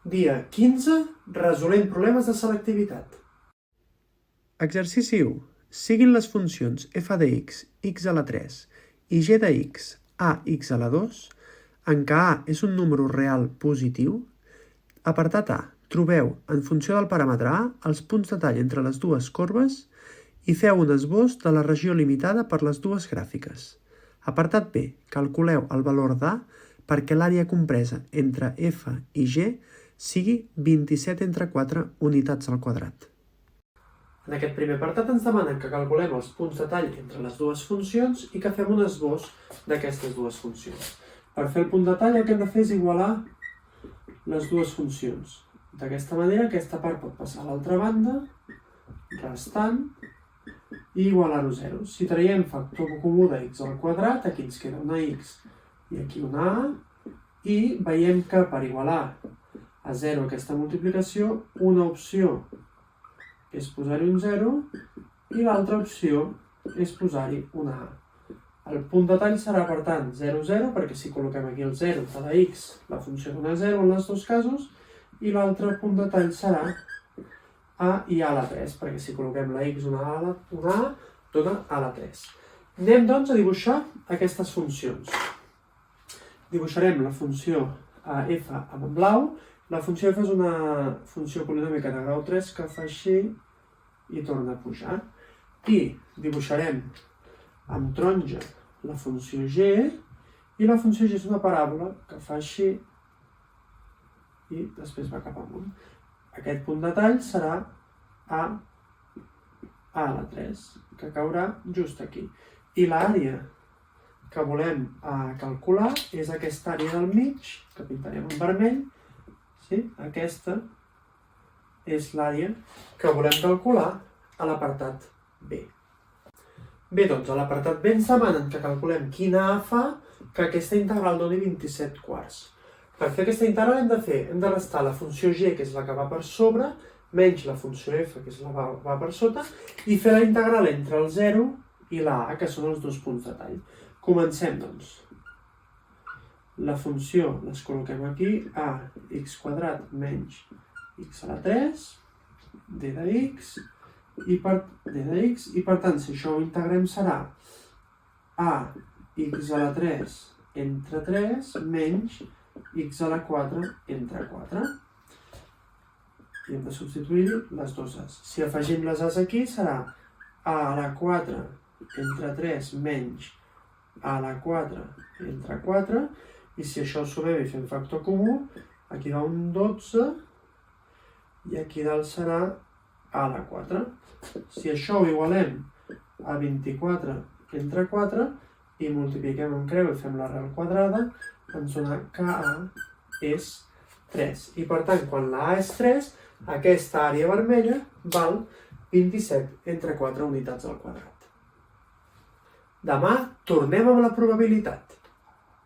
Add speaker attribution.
Speaker 1: Dia 15, resolent problemes de selectivitat. Exercici 1. Siguin les funcions f de x, x a la 3, i g de x, a, x a la 2, en què a és un número real positiu. Apartat A. Trobeu, en funció del paràmetre a, els punts de tall entre les dues corbes i feu un esbós de la regió limitada per les dues gràfiques. Apartat B. Calculeu el valor d'A perquè l'àrea compresa entre f i g sigui 27 entre 4 unitats al quadrat. En aquest primer apartat ens demanen que calculem els punts de tall entre les dues funcions i que fem un esbós d'aquestes dues funcions. Per fer el punt de tall el que hem de fer és igualar les dues funcions. D'aquesta manera aquesta part pot passar a l'altra banda, restant, i igualar-ho a 0. Si traiem factor comú de x al quadrat, aquí ens queda una x i aquí una a, i veiem que per igualar a 0 aquesta multiplicació, una opció és posar-hi un 0 i l'altra opció és posar-hi una a. El punt de tall serà, per tant, 0, 0, perquè si col·loquem aquí el 0 de la x, la funció dona 0 en els dos casos, i l'altre punt de tall serà a i a la 3, perquè si col·loquem la x una a, dona a la 3. Anem, doncs, a dibuixar aquestes funcions. Dibuixarem la funció f amb blau. La funció f és una funció polinòmica de grau 3 que fa així i torna a pujar. I dibuixarem amb taronja la funció g, i la funció g és una paràbola que fa així i després va cap amunt. Aquest punt de tall serà a la 3, que caurà just aquí. I l'àrea que volem calcular és aquesta àrea del mig, que pintarem en vermell. Sí? Aquesta és l'àrea que volem calcular a l'apartat B. Bé, doncs, a l'apartat B ens demanen que calculem quina A fa que aquesta integral doni 27 quarts. Per fer aquesta integral hem de restar la funció g, que és la que va per sobre, menys la funció f, que és la que va per sota, i fer la integral entre el 0 i la a, que són els dos punts de tall. Comencem, doncs. La funció les col·loquem aquí, a x quadrat menys x a la 3, d de x, i per tant, si això ho integrem serà a x a la 3 entre 3 menys x a la 4 entre 4. I hem de substituir les dues a's. Si afegim les a's aquí serà a la 4 entre 3 menys a la 4 entre 4, i si això ho sumem i fem factor comú, aquí va un 12 i aquí dalt serà a la 4. Si això ho igualem a 24 entre 4 i multipliquem amb creu i fem l'arrel quadrada, ens dona que a és 3. I per tant, quan la a és 3, aquesta àrea vermella val 27 entre 4 unitats al quadrat. Demà tornem amb la probabilitat.